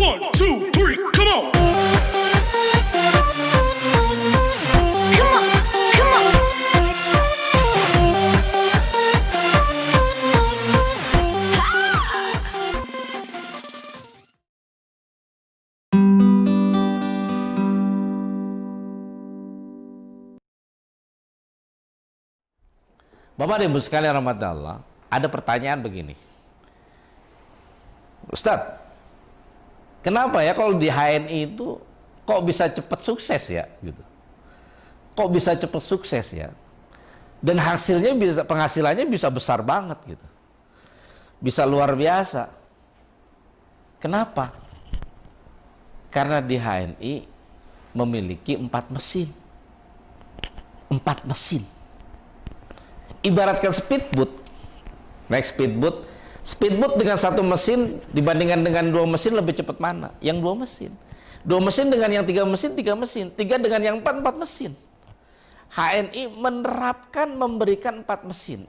1, 2, 3, come on. Come on, come on. Bapak dan Ibu sekalian rahmatullah Allah, ada pertanyaan begini. Ustadz, kenapa ya kalau di HNI itu kok bisa cepat sukses ya gitu? Kok bisa cepat sukses ya? Dan hasilnya bisa, penghasilannya bisa besar banget gitu. Bisa luar biasa. Kenapa? Karena di HNI memiliki 4 mesin. 4 mesin. Ibaratkan speedboat, naik speedboat dengan 1 mesin dibandingkan dengan 2 mesin lebih cepat mana? Yang 2 mesin. 2 mesin dengan yang 3 mesin, 3 mesin. 3 dengan yang 4 mesin. HNI menerapkan memberikan 4 mesin.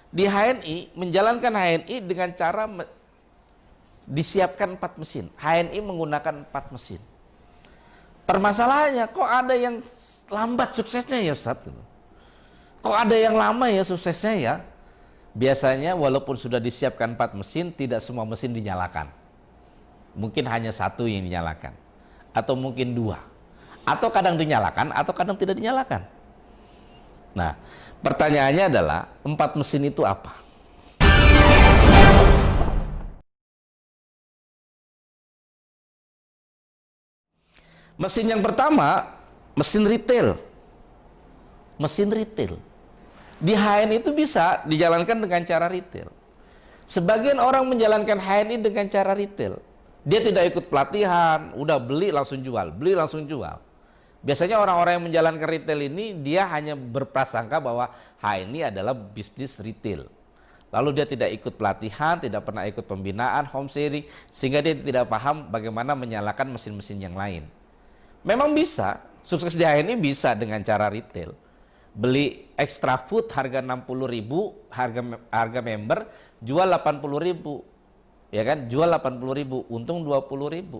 Di HNI, menjalankan HNI dengan cara disiapkan 4 mesin. HNI menggunakan 4 mesin. Permasalahannya, kok ada yang lambat suksesnya ya Ustaz? Kok ada yang lama ya suksesnya ya? Biasanya walaupun sudah disiapkan 4 mesin, tidak semua mesin dinyalakan. Mungkin hanya 1 yang dinyalakan. Atau mungkin 2. Atau kadang dinyalakan, atau kadang tidak dinyalakan. Nah, pertanyaannya adalah 4 mesin itu apa? Mesin yang pertama, mesin retail. Mesin retail. Di HNI itu bisa dijalankan dengan cara retail. Sebagian orang menjalankan HNI dengan cara retail. Dia tidak ikut pelatihan, udah beli langsung jual, beli langsung jual. Biasanya orang-orang yang menjalankan retail ini, dia hanya berprasangka bahwa HNI adalah bisnis retail. Lalu dia tidak ikut pelatihan, tidak pernah ikut pembinaan, home sharing, sehingga dia tidak paham bagaimana menyalakan mesin-mesin yang lain. Memang bisa, sukses di HNI bisa dengan cara retail. Beli extra food harga 60.000, harga member jual 80.000. Ya kan? Jual 80.000, untung 20.000.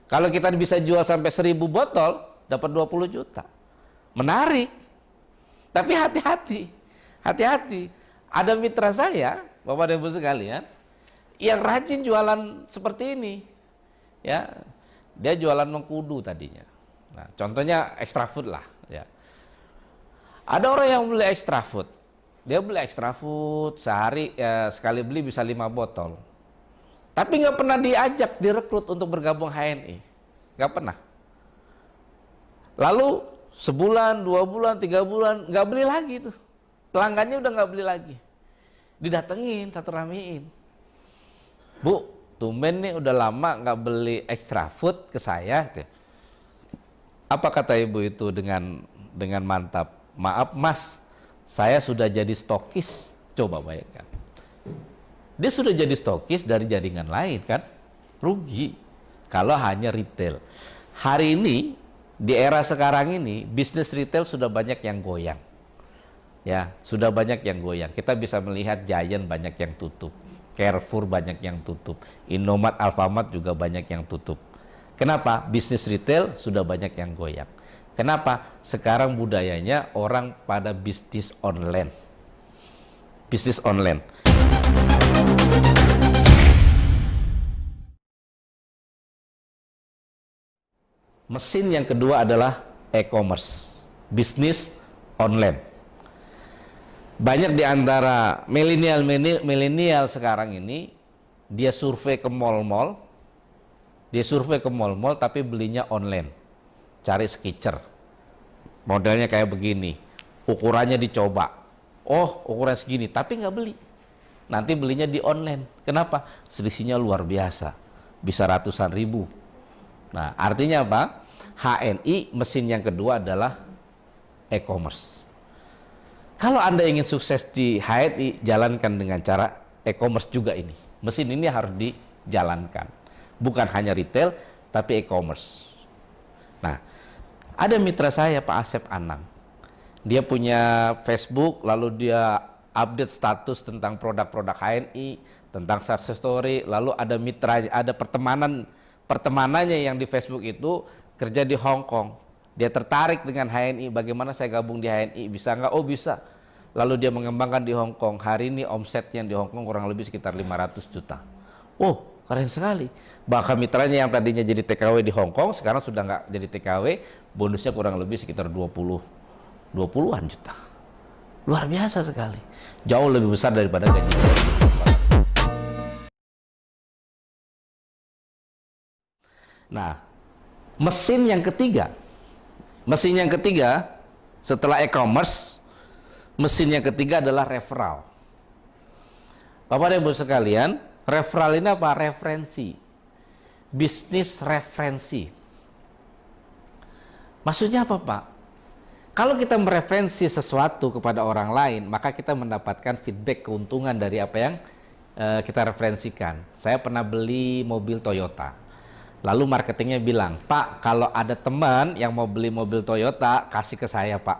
Kalau kita bisa jual sampai 1.000 botol, dapat 20 juta. Menarik. Tapi hati-hati. Hati-hati. Ada mitra saya, Bapak dan Ibu sekalian, yang rajin jualan seperti ini. Ya. Dia jualan mengkudu tadinya. Nah, contohnya extra food lah, ya. Ada orang yang beli extra food. Dia beli extra food sehari ya, sekali beli bisa 5 botol. Tapi nggak pernah diajak, direkrut untuk bergabung HNI. Nggak pernah. Lalu sebulan, 2 bulan, 3 bulan nggak beli lagi tuh. Pelanggannya udah nggak beli lagi. Didatengin, satu ramein. Bu, tumben nih udah lama nggak beli extra food ke saya. Apa kata ibu itu dengan mantap? Maaf mas, saya sudah jadi stokis. Coba bayangkan. Dia sudah jadi stokis dari jaringan lain kan? Rugi kalau hanya retail. Hari ini, di era sekarang ini, bisnis retail sudah banyak yang goyang. Ya, sudah banyak yang goyang. Kita bisa melihat Giant banyak yang tutup. Carrefour banyak yang tutup. Indomaret, Alfamart juga banyak yang tutup. Kenapa? Bisnis retail sudah banyak yang goyang. Kenapa? Sekarang budayanya orang pada bisnis online. Bisnis online. Mesin yang kedua adalah e-commerce. Bisnis online. Banyak di antara milenial sekarang ini, dia survei ke mall-mall. Dia survei ke mall-mall tapi belinya online. Cari Skechers, modelnya kayak begini, ukurannya dicoba, oh ukuran segini, tapi nggak beli, nanti belinya di online. Kenapa? Selisihnya luar biasa, bisa ratusan ribu. Nah, artinya apa? HNI mesin yang kedua adalah e-commerce. Kalau Anda ingin sukses di HNI, jalankan dengan cara e-commerce juga ini. Mesin ini harus dijalankan, bukan hanya retail, tapi e-commerce. Nah, ada mitra saya Pak Asep Anang. Dia punya Facebook, lalu dia update status tentang produk-produk HNI, tentang success story, lalu ada mitra, ada pertemanan pertemanannya yang di Facebook itu kerja di Hong Kong. Dia tertarik dengan HNI, bagaimana saya gabung di HNI, bisa nggak? Oh bisa. Lalu dia mengembangkan di Hong Kong. Hari ini omsetnya di Hong Kong kurang lebih sekitar 500 juta. Oh, keren sekali. Bahkan mitranya yang tadinya jadi TKW di Hong Kong, sekarang sudah nggak jadi TKW, bonusnya kurang lebih sekitar 20-an juta. Luar biasa sekali. Jauh lebih besar daripada gaji. Nah, mesin yang ketiga setelah e-commerce, mesin yang ketiga adalah referral. Bapak dan Ibu sekalian, referral ini apa? Referensi. Bisnis referensi. Maksudnya apa, Pak? Kalau kita mereferensi sesuatu kepada orang lain, maka kita mendapatkan feedback keuntungan dari apa yang kita referensikan. Saya pernah beli mobil Toyota. Lalu marketingnya bilang, Pak, kalau ada teman yang mau beli mobil Toyota, kasih ke saya, Pak.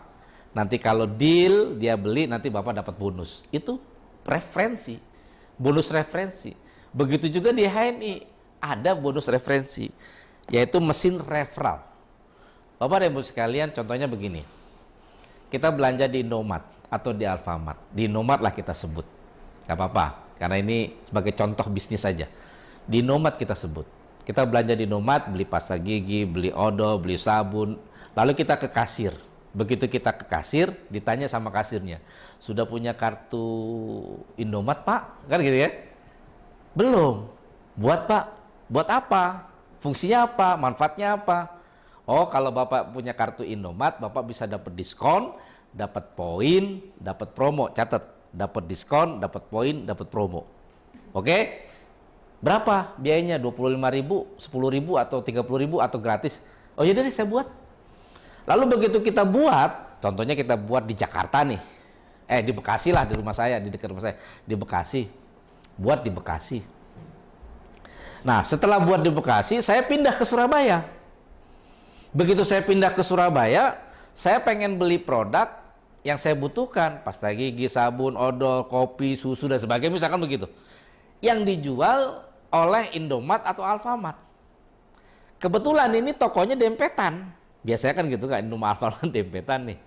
Nanti kalau deal, dia beli, nanti Bapak dapat bonus. Itu referensi, bonus referensi. Begitu juga di HNI, ada bonus referensi, yaitu mesin referral. Bapak dan Ibu sekalian, contohnya begini. Kita belanja di Indomaret atau di Alfamart. Di Indomaret lah kita sebut. Gak apa-apa, karena ini sebagai contoh bisnis saja. Di Indomaret kita sebut. Kita belanja di Indomaret, beli pasta gigi, beli odol, beli sabun. Lalu kita ke kasir. Begitu kita ke kasir, ditanya sama kasirnya, sudah punya kartu Indomaret, Pak? Kan gitu ya? Belum. Buat, Pak? Buat apa? Fungsinya apa? Manfaatnya apa? Oh, kalau Bapak punya kartu Indomaret, Bapak bisa dapat diskon, dapat poin, dapat promo. Catat, dapat diskon, dapat poin, dapat promo. Oke? Berapa biayanya? 25.000, 10.000 atau 30.000 atau gratis? Oh, yaudah deh saya buat. Lalu begitu kita buat, contohnya kita buat di Jakarta nih. Di Bekasi lah, di rumah saya, di dekat rumah saya, di Bekasi. Buat di Bekasi. Nah, setelah buat di Bekasi, saya pindah ke Surabaya. Begitu saya pindah ke Surabaya, saya pengen beli produk yang saya butuhkan, pasta gigi, sabun, odol, kopi, susu dan sebagainya, misalkan begitu. Yang dijual oleh Indomaret atau Alfamart. Kebetulan ini tokonya dempetan. Biasanya kan gitu kan, Indomaret Alfamart dempetan nih.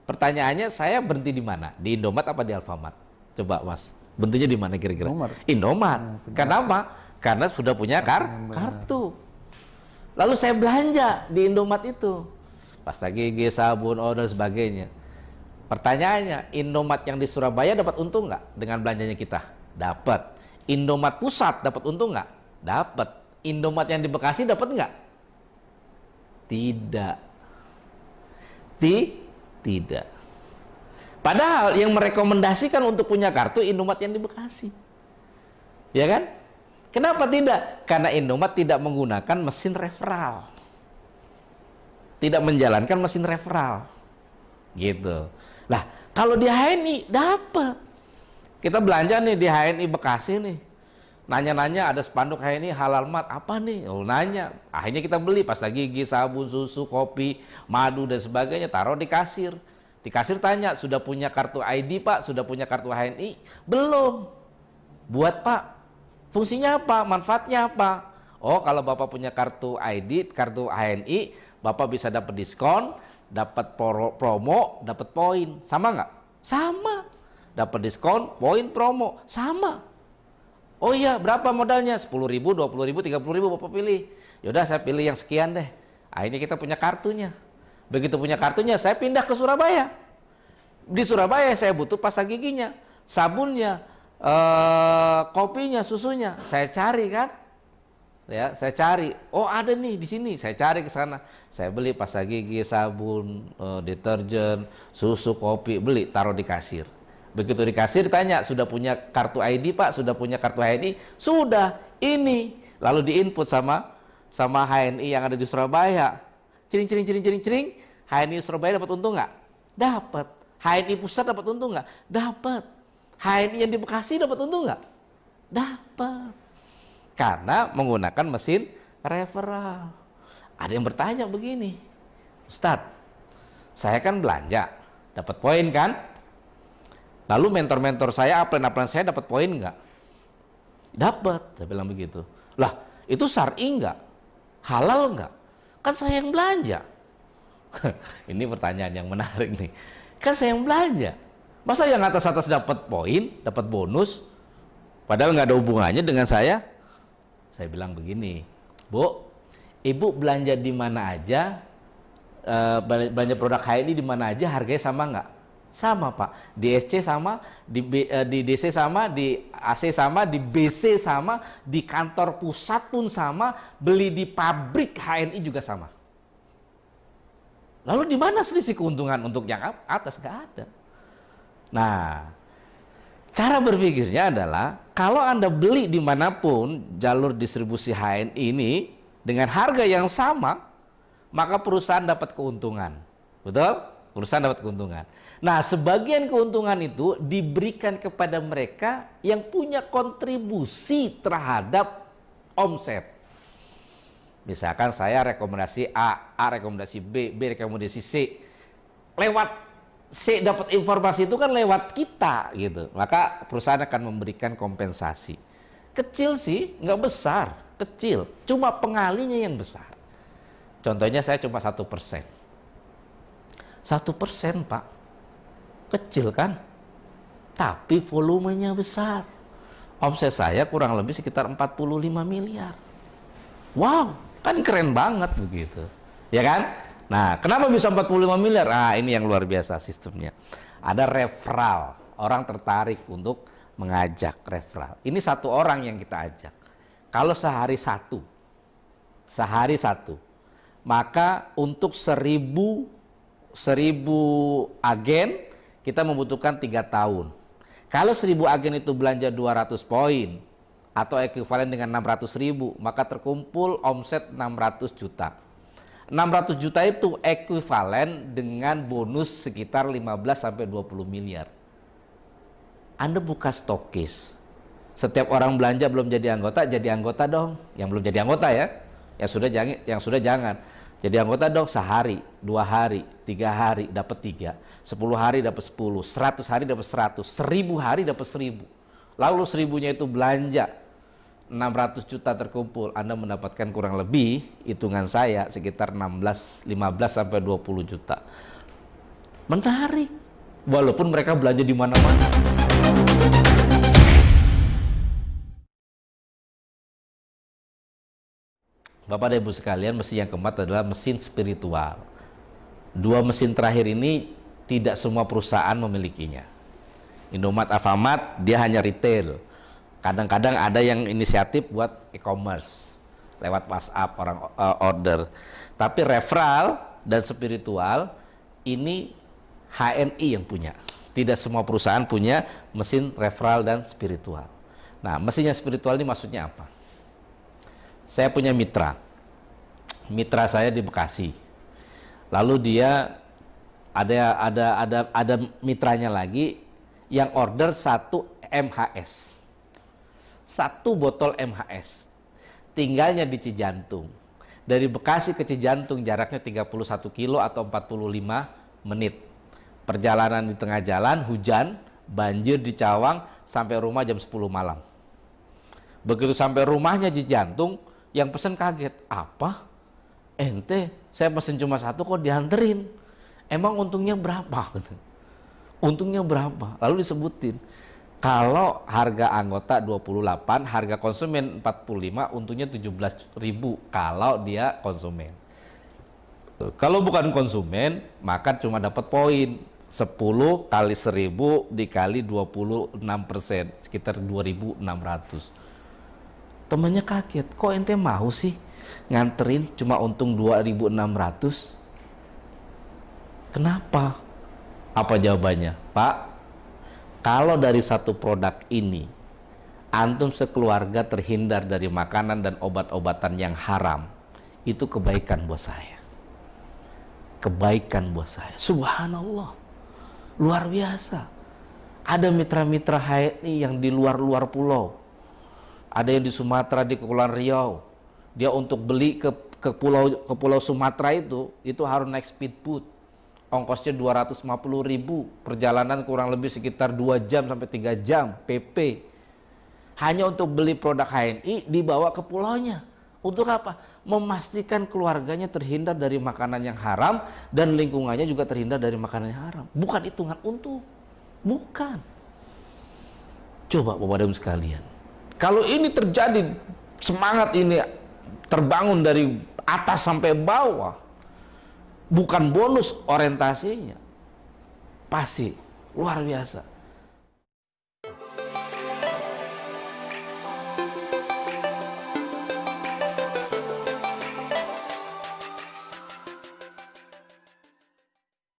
Pertanyaannya, saya berhenti di mana? Di Indomaret apa di Alfamart? Coba Mas, berhentinya di mana kira-kira? Indomaret. Kenapa? Karena sudah punya kartu. Lalu saya belanja di Indomaret itu. Pasta gigi, sabun, odol, sebagainya. Pertanyaannya, Indomaret yang di Surabaya dapat untung nggak dengan belanjanya kita? Dapat. Indomaret pusat dapat untung nggak? Dapat. Indomaret yang di Bekasi dapat nggak? Tidak. Tidak. Padahal yang merekomendasikan untuk punya kartu Indomaret yang di Bekasi. Ya kan? Kenapa tidak? Karena Indomaret tidak menggunakan mesin referral. Tidak menjalankan mesin referral. Gitu. Nah, kalau di HNI dapat. Kita belanja nih di HNI Bekasi nih. Nanya-nanya ada spanduk HNI halal mat, apa nih? Oh, nanya. Akhirnya kita beli pasta gigi, sabun, susu, kopi, madu dan sebagainya, taruh di kasir. Di kasir tanya, sudah punya kartu ID, Pak? Sudah punya kartu HNI? Belum. Buat, Pak. Fungsinya apa? Manfaatnya apa? Oh, kalau Bapak punya kartu ID, kartu HNI, Bapak bisa dapat diskon, dapat promo, dapat poin. Sama nggak? Sama. Dapat diskon, poin, promo. Sama. Oh iya, berapa modalnya? 10.000, 20.000, 30.000 Bapak pilih. Yaudah, saya pilih yang sekian deh. Akhirnya kita punya kartunya. Begitu punya kartunya, saya pindah ke Surabaya. Di Surabaya saya butuh pasta giginya, sabunnya, kopinya, susunya. Saya cari kan? Ya, saya cari. Oh, ada nih di sini. Saya cari ke sana. Saya beli pasta gigi, sabun, deterjen, susu, kopi, beli, taruh di kasir. Begitu di kasir ditanya, sudah punya kartu ID, Pak? Sudah punya kartu HNI? Sudah. Ini. Lalu diinput sama HNI yang ada di Surabaya. Cering. HNI Surabaya dapat untung nggak? Dapat. HNI pusat dapat untung nggak? Dapat. HNI yang di Bekasi dapat untung nggak? Dapat. Karena menggunakan mesin referral. Ada yang bertanya begini, Ustadz, saya kan belanja, dapat poin kan? Lalu mentor-mentor saya, upline saya dapat poin nggak? Dapat, saya bilang begitu. Lah, itu syar'i nggak? Halal nggak? Kan saya yang belanja. Ini pertanyaan yang menarik nih. Kan saya yang belanja. Masa yang atas-atas dapat poin, dapat bonus, padahal nggak ada hubungannya dengan saya? Saya bilang begini, Bu, Ibu belanja di mana aja, belanja produk HNI di mana aja, harganya sama nggak? Sama, Pak. Di SC sama, di DC sama, di AC sama, di BC sama, di kantor pusat pun sama, beli di pabrik HNI juga sama. Lalu di mana selisih keuntungan untuk yang atas? Nggak ada. Nah, cara berpikirnya adalah kalau Anda beli dimanapun jalur distribusi HNI ini dengan harga yang sama, maka perusahaan dapat keuntungan. Betul? Perusahaan dapat keuntungan. Nah, sebagian keuntungan itu diberikan kepada mereka yang punya kontribusi terhadap omset. Misalkan saya rekomendasi A rekomendasi B rekomendasi C. Lewat C dapat informasi itu kan lewat kita gitu. Maka perusahaan akan memberikan kompensasi. Kecil sih, nggak besar, kecil. Cuma pengalinya yang besar. Contohnya saya cuma 1%. 1%, Pak. Kecil kan? Tapi volumenya besar. Omset saya kurang lebih sekitar 45 miliar. Wow, kan keren banget begitu. Ya kan? Nah, kenapa bisa 45 miliar? Ah, ini yang luar biasa sistemnya. Ada referral. Orang tertarik untuk mengajak referral. Ini satu orang yang kita ajak. Kalau sehari satu, maka untuk 1000 agen kita membutuhkan 3 tahun. Kalau 1000 agen itu belanja 200 poin atau ekuivalen dengan 600.000, maka terkumpul omset 600 juta. 600 juta itu ekuivalen dengan bonus sekitar 15-20 miliar. Anda buka stokis. Setiap orang belanja belum jadi anggota dong. Yang belum jadi anggota ya. Yang sudah jangan. Jadi anggota dong sehari, 2 hari, 3 hari dapat 3, 10 hari dapat 10, 100 hari dapat 100, 1000 hari dapat 1000. Lalu 1000-nya itu belanja 600 juta terkumpul, Anda mendapatkan kurang lebih hitungan saya sekitar 15 sampai 20 juta. Menarik. Walaupun mereka belanja di mana-mana. Bapak dan Ibu sekalian, mesin yang keempat adalah mesin spiritual. 2 mesin terakhir ini tidak semua perusahaan memilikinya. Indomaret, Alfamart, dia hanya retail. Kadang-kadang ada yang inisiatif buat e-commerce lewat WhatsApp orang order. Tapi referral dan spiritual ini HNI yang punya. Tidak semua perusahaan punya mesin referral dan spiritual. Nah, mesin yang spiritual ini maksudnya apa? Saya punya mitra saya di Bekasi. Lalu dia ada mitranya lagi yang order 1 MHS. 1 botol MHS. Tinggalnya di Cijantung. Dari Bekasi ke Cijantung jaraknya 31 kilo atau 45 menit. Perjalanan di tengah jalan, hujan, banjir di Cawang, sampai rumah jam 10 malam. Begitu sampai rumahnya di Cijantung, yang pesen kaget, apa? Ente, saya pesen cuma 1 kok dianterin. Emang untungnya berapa? Untungnya berapa? Lalu disebutin, kalau harga anggota 28, harga konsumen 45, untungnya 17.000 kalau dia konsumen. Kalau bukan konsumen, maka cuma dapat poin 10 kali 1000 dikali 26%, sekitar 2.600. Temannya kaget, kok ente mau sih nganterin cuma untung 2.600? Kenapa? Apa jawabannya? Pak, kalau dari 1 produk ini antum sekeluarga terhindar dari makanan dan obat-obatan yang haram, itu kebaikan buat saya. Kebaikan buat saya. Subhanallah, luar biasa. Ada mitra-mitra HNI yang di luar-luar pulau. Ada yang di Sumatera, di Kepulauan Riau. Dia untuk beli ke pulau Sumatera itu harus naik speedboat. Ongkosnya 250.000. Perjalanan kurang lebih sekitar 2 jam sampai 3 jam PP. Hanya untuk beli produk HNI dibawa ke pulaunya. Untuk apa? memastikan keluarganya terhindar dari makanan yang haram dan lingkungannya juga terhindar dari makanan yang haram. Bukan hitungan untung. Bukan. Coba Bapak dan Ibu sekalian. Kalau ini terjadi, semangat ini terbangun dari atas sampai bawah, bukan bonus orientasinya, pasti luar biasa.